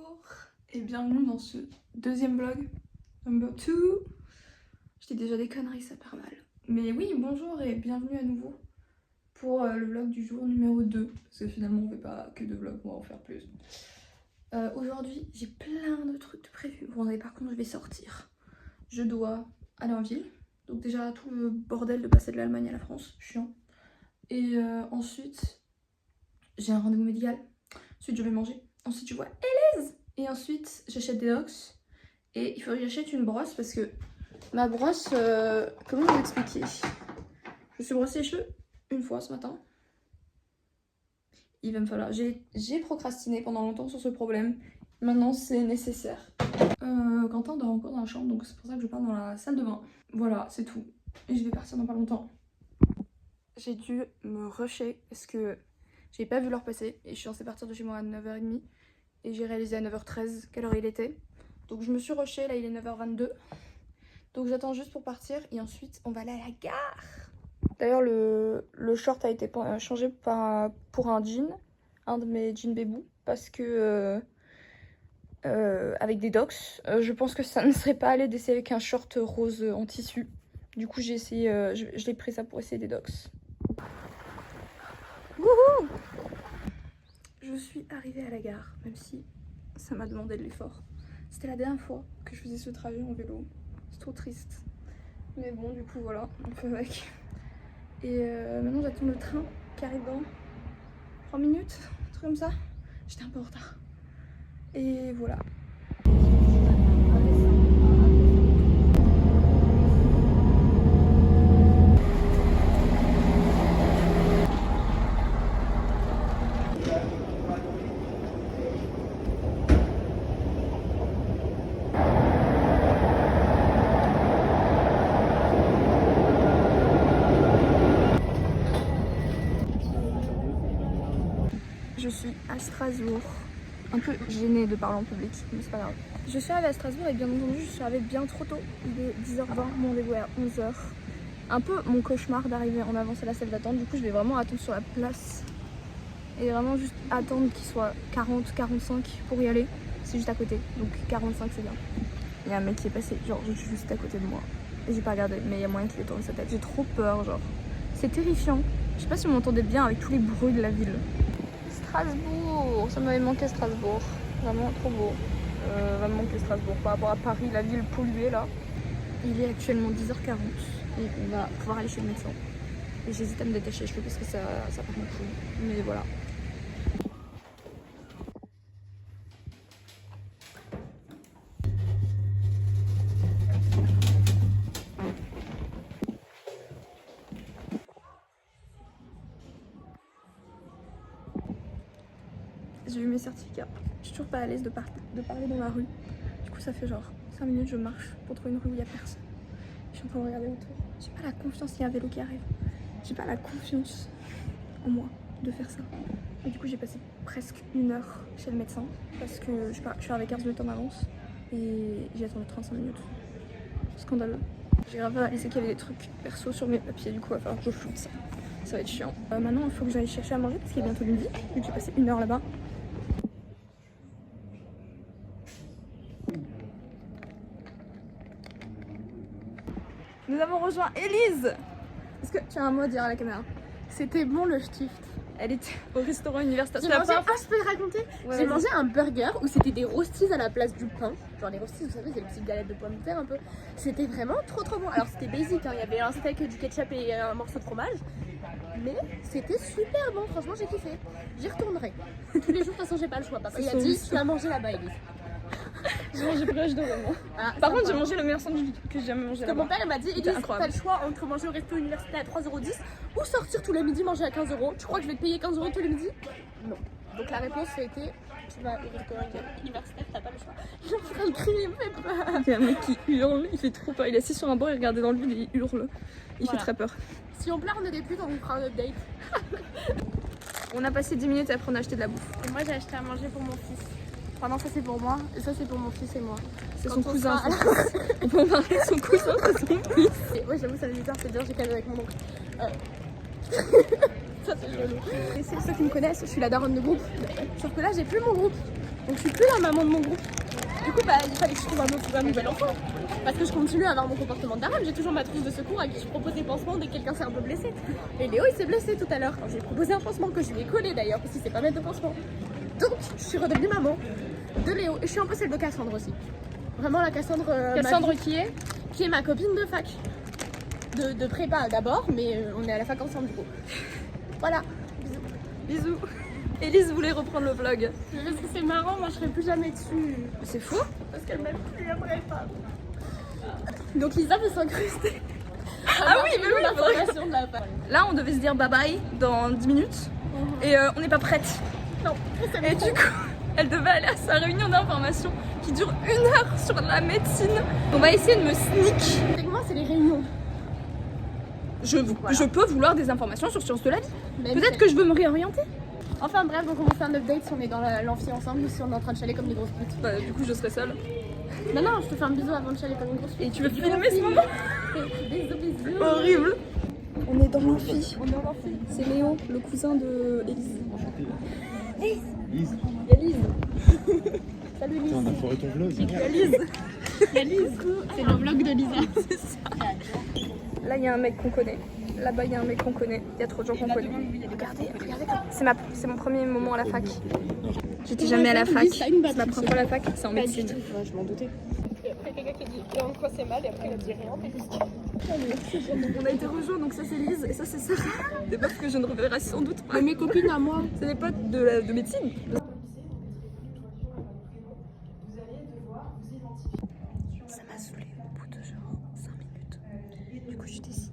Bonjour et bienvenue dans ce deuxième vlog, number 2. Je dis déjà des conneries, ça part mal. Mais oui, bonjour et bienvenue à nouveau pour le vlog du jour numéro 2. Parce que finalement on fait pas que 2 vlogs, on va en faire plus. Aujourd'hui j'ai plein de trucs de prévus. Bon, mais par contre je vais sortir. Je dois aller en ville. Donc déjà tout le bordel de passer de l'Allemagne à la France, chiant. Et ensuite j'ai un rendez-vous médical. Ensuite je vais manger. Ensuite je vois Elise. Et ensuite j'achète des docs. Et il faut que j'achète une brosse parce que ma brosse, comment vous expliquer? Je me suis brossé les cheveux une fois ce matin. Il va me falloir... J'ai procrastiné pendant longtemps sur ce problème. Maintenant c'est nécessaire. Quentin dort encore dans la chambre, donc c'est pour ça que je pars dans la salle de bain. Voilà, c'est tout. Et je vais partir dans pas longtemps. J'ai dû me rusher parce que j'ai pas vu l'heure passer. Et je suis censée partir de chez moi à 9h30. Et j'ai réalisé à 9h13 quelle heure il était. Donc je me suis rushée, là il est 9h22. Donc j'attends juste pour partir et ensuite on va aller à la gare. D'ailleurs le short a été changé pour un jean. Un de mes jeans bébou. Parce que avec des docs, je pense que ça ne serait pas allé d'essayer avec un short rose en tissu. Du coup j'ai essayé, je l'ai pris ça pour essayer des docs. Wouhou! Je suis arrivée à la gare, même si ça m'a demandé de l'effort. C'était la dernière fois que je faisais ce trajet en vélo. C'est trop triste. Mais bon, du coup, voilà, on fait avec. Et maintenant, j'attends le train qui arrive dans 3 minutes, un truc comme ça. J'étais un peu en retard. Et voilà. Je suis à Strasbourg, un peu gênée de parler en public, mais c'est pas grave. Je suis arrivée à Strasbourg et bien entendu je suis arrivée bien trop tôt. Il est 10h20, mon rendez-vous est à 11h. Un peu mon cauchemar d'arriver en avance à la salle d'attente, du coup je vais vraiment attendre sur la place. Et vraiment juste attendre qu'il soit 40-45 pour y aller. C'est juste à côté, donc 45 c'est bien. Il y a un mec qui est passé genre juste à côté de moi. Et j'ai pas regardé, mais il y a moyen qu'il ait tourné sa tête. J'ai trop peur, genre. C'est terrifiant. Je sais pas si vous m'entendez bien avec tous les bruits de la ville. Strasbourg, ça m'avait manqué Strasbourg, vraiment trop beau. Va me manquer Strasbourg par rapport à Paris, la ville polluée là. Il est actuellement 10h40 et on va pouvoir aller chez le médecin. Et j'hésite à me détacher les cheveux parce que ça part mon couille, mais voilà. J'ai eu mes certificats. Je suis toujours pas à l'aise de parler dans la rue. Du coup ça fait genre 5 minutes je marche pour trouver une rue où il y a personne. Je suis en train de regarder autour. J'ai pas la confiance qu'il y a un vélo qui arrive. J'ai pas la confiance en moi de faire ça. Et du coup j'ai passé presque 1 heure chez le médecin parce que je suis arrivée 15 minutes en avance et j'ai attendu 35 minutes. Scandaleux. J'ai grave réalisé qu'il y avait des trucs perso sur mes papiers, du coup il va falloir que je floute ça. Ça va être chiant. Maintenant il faut que j'aille chercher à manger parce qu'il est bientôt midi, vu que j'ai passé 1 heure là-bas. Nous avons rejoint Elise. Est-ce que tu as un mot à dire à la caméra? C'était bon le stift. Elle était au restaurant universitaire. J'ai mangé, je peux te raconter. Ouais, j'ai mangé un burger où c'était des rostis à la place du pain. Genre les rostis, vous savez, c'est les petites galettes de pommes de terre un peu. C'était vraiment trop bon. Alors c'était basic, hein. Il y avait un steak, du ketchup et un morceau de fromage. Mais c'était super bon, franchement j'ai kiffé. J'y retournerai. Tous les jours, de toute façon j'ai pas le choix. Papa il a dit, tu vas manger là-bas Elise. J'ai mangé brioche dorée moi. Ah, par contre j'ai mangé le meilleur sandwich que j'ai jamais mangé là-bas. Mon père il m'a dit, Elise, t'as le choix entre manger au resto universitaire à 3,10€ ou sortir tous les midis manger à 15€. Tu crois que je vais te payer 15€ tous les midis? Non. Donc la réponse a été, tu vas au restaurant universitaire, t'as pas le choix. Je suis en train de crier, il me fait peur. Il y a un mec qui hurle, il fait trop peur. Il est assis sur un banc, il regardait dans le vide et il hurle. Il fait très peur. Si on pleure, on est des putes, on vous fera un update. On a passé 10 minutes et après on a acheté de la bouffe. Et moi j'ai acheté à manger pour mon fils. Enfin non, ça c'est pour moi et ça c'est pour mon fils et moi. C'est son cousin. On peut en parler de son cousin, c'est son fils. Ouais, j'avoue, ça fait bizarre de te dire j'ai calé avec mon oncle. Ça c'est joli. Et c'est ceux qui me connaissent, je suis la daronne de groupe. Sauf que là j'ai plus mon groupe. Donc je suis plus la maman de mon groupe. Du coup, bah, il fallait que je trouve un nouvel enfant. Parce que je continue à avoir mon comportement d'arabe. J'ai toujours ma trousse de secours à qui je propose des pansements dès que quelqu'un s'est un peu blessé. Et Léo, il s'est blessé tout à l'heure. J'ai proposé un pansement que je lui ai collé d'ailleurs, parce qu'il sait pas mettre de pansement. Donc, je suis redevenue maman de Léo. Et je suis un peu celle de Cassandre aussi. Vraiment la Cassandre. Cassandre qui est ma copine de fac. De prépa d'abord, mais on est à la fac ensemble du coup. Voilà. Bisous. Élise voulait reprendre le vlog. Parce que c'est marrant, moi je serai plus jamais dessus. C'est fou. Parce qu'elle m'aime plus après pas. Donc Lisa veut s'incruster. Ah oui, mais oui, l'information de la fac. Là, on devait se dire bye bye dans 10 minutes. Et on n'est pas prête. Non, Et du coup, elle devait aller à sa réunion d'information qui dure 1 heure sur la médecine. On va essayer de me sneak. Moi, c'est les réunions. Je peux vouloir des informations sur Sciences de la vie. Peut-être que je veux me réorienter. Enfin bref, donc on va faire un update si on est dans l'amphi ensemble ou si on est en train de chialer comme des grosses putes. Bah, du coup, je serai seule. Non, je te fais un bisou avant de chialer comme une grosse pute. Et tu veux filmer ce moment? Bisous. Horrible. On est dans l'amphi. C'est Léo, le cousin de Élise. Lise, Salut Lise. on a foiré ton vlog. Lise. C'est le vlog de Lisa. Là, il y a un mec qu'on connaît. Là-bas, il y a un mec qu'on connaît. Il y a trop de gens qu'on connaît. Regardez. C'est mon premier moment à la fac. J'étais jamais à la fac. C'est ma première fois à la fac. C'est en médecine. Ouais, je m'en doutais. Et après, quelqu'un qui a dit et en quoi c'est mal, et après il a dit rien, t'es juste. On a été rejoints, donc ça c'est Lise et ça c'est Sarah. Des meufs que je ne reverrai sans doute pas. Mes copines à moi. C'est des potes de médecine. Ça m'a saoulé au bout de genre 5 minutes. Du coup je décide.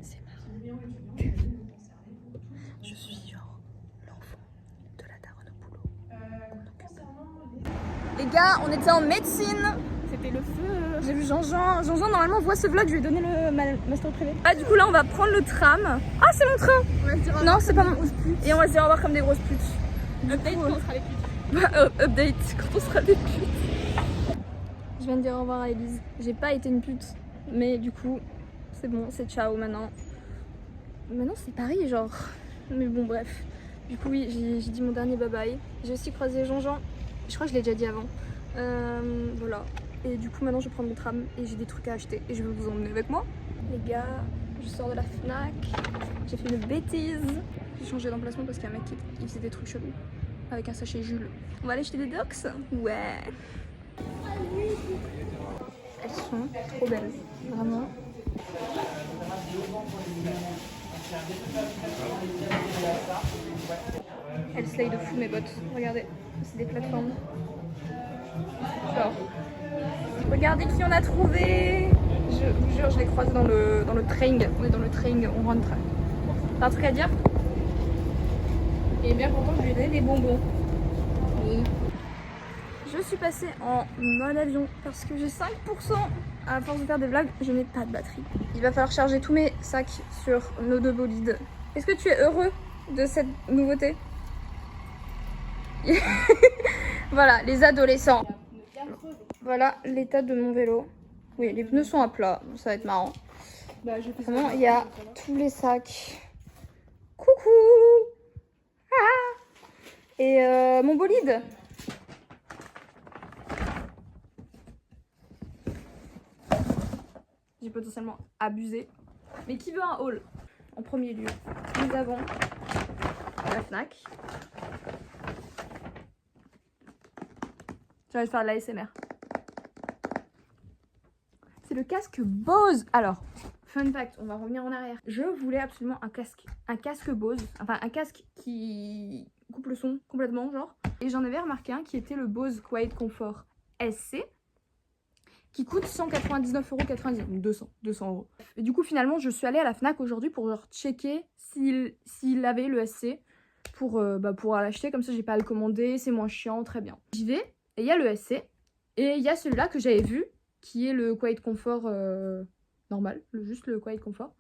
C'est marrant. Je suis genre l'enfant de la daronne au boulot. Les gars, on était en médecine. C'était le feu. J'ai vu Jean-Jean. Jean-Jean normalement voit ce vlog, je lui ai donné le master privé. Ah du coup là on va prendre le tram. Ah c'est mon train. On va se dire Non c'est pas mon. Et on va se dire au revoir comme des grosses putes. update quand on sera les putes. Update quand on sera des putes. Je viens de dire au revoir à Élise. J'ai pas été une pute. Mais du coup c'est bon, c'est ciao maintenant. Maintenant c'est Paris genre. Mais bon bref. Du coup oui j'ai dit mon dernier bye bye. J'ai aussi croisé Jean-Jean. Je crois que je l'ai déjà dit avant. Voilà. Et du coup maintenant je vais prendre mon tram et j'ai des trucs à acheter et je vais vous emmener avec moi. Les gars, je sors de la Fnac, j'ai fait une bêtise. J'ai changé d'emplacement parce qu'il y a un mec qui faisait des trucs chelous avec un sachet Jules. On va aller acheter des docs. Ouais. Elles sont trop belles, vraiment. Elles slay de fou mes bottes. Regardez, c'est des plateformes. Genre. Regardez qui on a trouvé. Je vous jure, je l'ai croisé dans le train. On est dans le train, on rentre. T'as un truc à dire? Et bien content, je lui ai donné des bonbons. Oui. Je suis passée en mode avion parce que j'ai 5%. À force de faire des vlogs, je n'ai pas de batterie. Il va falloir charger tous mes sacs sur nos 2 bolides. Est-ce que tu es heureux de cette nouveauté? Voilà, les adolescents. Voilà l'état de mon vélo. Oui, les pneus sont à plat, ça va être marrant. Bah, je fais Vraiment, il y a tous les sacs. Coucou. Ah. Et mon bolide. J'ai potentiellement abusé. Mais qui veut un haul? En premier lieu, nous avons la Fnac. Je vais faire de l'ASMR. C'est le casque Bose. Alors, fun fact, on va revenir en arrière. Je voulais absolument un casque Bose. Enfin, un casque qui coupe le son complètement, genre. Et j'en avais remarqué un qui était le Bose Quiet Comfort SC. Qui coûte 199,90 €, 200 €. Et du coup, finalement, je suis allée à la Fnac aujourd'hui pour leur checker s'il avait le SC pour l'acheter. Comme ça, j'ai pas à le commander, c'est moins chiant, très bien. J'y vais, et il y a le SC, et il y a celui-là que j'avais vu, qui est le Quiet Comfort normal, juste le Quiet Comfort,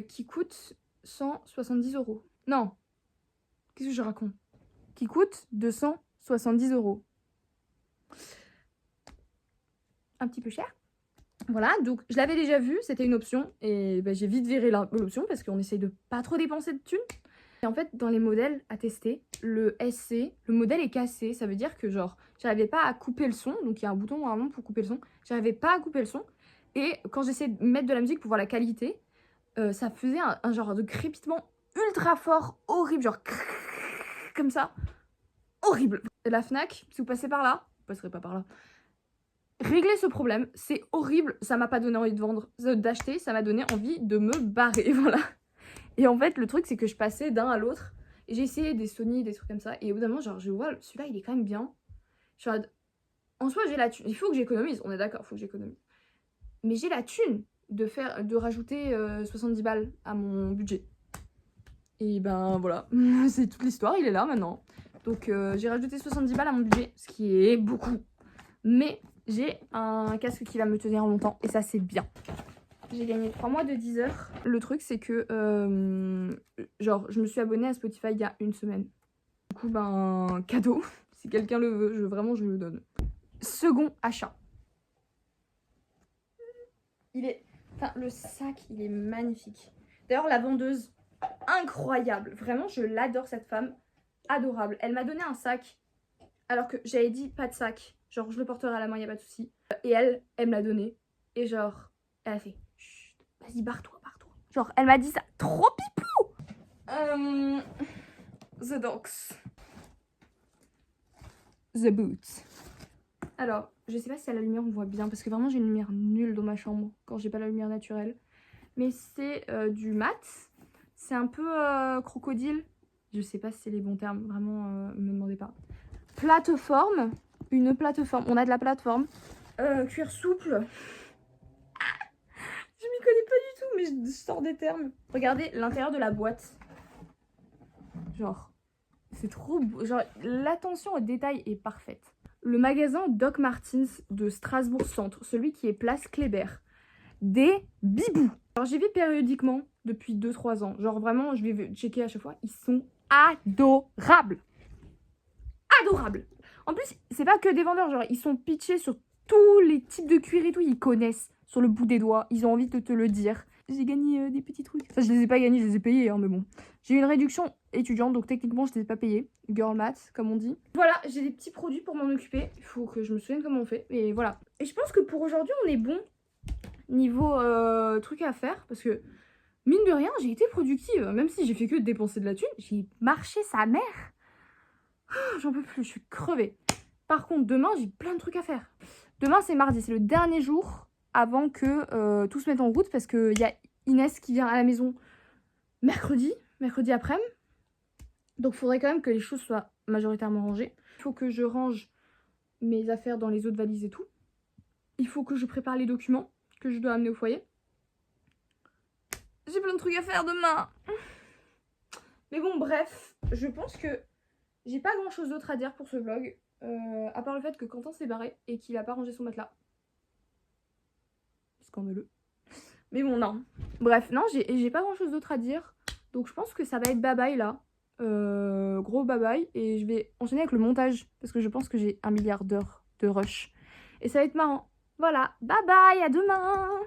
qui coûte 170 €. Non, qu'est-ce que je raconte? Qui coûte 270 €. Un petit peu cher. Voilà, donc je l'avais déjà vu, c'était une option et j'ai vite viré l'option parce qu'on essaye de pas trop dépenser de thunes. Et en fait, dans les modèles à tester, le SC, le modèle est cassé. Ça veut dire que genre, j'arrivais pas à couper le son. Donc il y a un bouton normalement pour couper le son. J'arrivais pas à couper le son. Et quand j'essayais de mettre de la musique pour voir la qualité, ça faisait un genre de crépitement ultra fort, horrible, genre comme ça. Horrible. La Fnac, si vous passez par là, vous passerez pas par là. Réglez ce problème, c'est horrible, ça m'a pas donné envie de vendre, d'acheter, ça m'a donné envie de me barrer, voilà. Et en fait, le truc, c'est que je passais d'un à l'autre, et j'ai essayé des Sony, des trucs comme ça, et au bout d'un moment, genre, je vois, celui-là, il est quand même bien. Je suis en soi, j'ai la thune, il faut que j'économise, on est d'accord, il faut que j'économise. Mais j'ai la thune de rajouter 70 balles à mon budget. Et ben voilà, c'est toute l'histoire, il est là maintenant. Donc j'ai rajouté 70 balles à mon budget, ce qui est beaucoup. Mais j'ai un casque qui va me tenir longtemps et ça c'est bien. J'ai gagné 3 mois de 10 heures. Le truc c'est que genre je me suis abonnée à Spotify il y a une semaine. Du coup ben cadeau, si quelqu'un le veut, vraiment je le donne. Second achat. Enfin le sac il est magnifique. D'ailleurs la vendeuse, incroyable. Vraiment je l'adore cette femme. Adorable. Elle m'a donné un sac alors que j'avais dit pas de sac. Genre je le porterai à la main, y a pas de souci. Et elle me l'a donné. Et genre, elle a fait chut, vas-y barre-toi, barre-toi. Genre elle m'a dit ça. Trop pipou. The dogs. The boots. Alors, je sais pas si à la lumière on voit bien parce que vraiment j'ai une lumière nulle dans ma chambre quand j'ai pas la lumière naturelle. Mais c'est du mat. C'est un peu crocodile. Je sais pas si c'est les bons termes, vraiment, me demandez pas. Plateforme, une plateforme, on a de la plateforme. Cuir souple. Ah, je m'y connais pas du tout, mais je sors des termes. Regardez l'intérieur de la boîte. Genre, c'est trop beau. Genre, l'attention au détail est parfaite. Le magasin Doc Martens de Strasbourg Centre, celui qui est place Kléber. Des bibous. Alors, j'y vais périodiquement depuis 2-3 ans. Genre, vraiment, je vais checker à chaque fois. Ils sont adorables. Adorables. En plus, c'est pas que des vendeurs. Genre, ils sont pitchés sur tous les types de cuir et tout. Ils connaissent sur le bout des doigts. Ils ont envie de te le dire. J'ai gagné des petits trucs. Enfin, je les ai pas gagnés, je les ai payés, hein, mais bon. J'ai eu une réduction étudiante, donc techniquement, je les ai pas payés. Girl math, comme on dit. Voilà, j'ai des petits produits pour m'en occuper. Il faut que je me souvienne comment on fait. Et voilà. Et je pense que pour aujourd'hui, on est bon. Niveau truc à faire. Parce que, mine de rien, j'ai été productive. Même si j'ai fait que dépenser de la thune, j'ai marché sa mère. J'en peux plus, je suis crevée. Par contre, demain, j'ai plein de trucs à faire. Demain, c'est mardi, c'est le dernier jour avant que tout se mette en route parce qu'il y a Inès qui vient à la maison mercredi après-midi. Donc, il faudrait quand même que les choses soient majoritairement rangées. Il faut que je range mes affaires dans les autres valises et tout. Il faut que je prépare les documents que je dois amener au foyer. J'ai plein de trucs à faire demain. Mais bon, bref, je pense que j'ai pas grand chose d'autre à dire pour ce vlog. À part le fait que Quentin s'est barré et qu'il a pas rangé son matelas. Scandaleux. Mais bon, non. Bref, non, j'ai pas grand chose d'autre à dire. Donc je pense que ça va être bye bye là. Gros bye bye. Et je vais enchaîner avec le montage. Parce que je pense que j'ai 1 milliard d'heures de rush. Et ça va être marrant. Voilà, bye bye, à demain.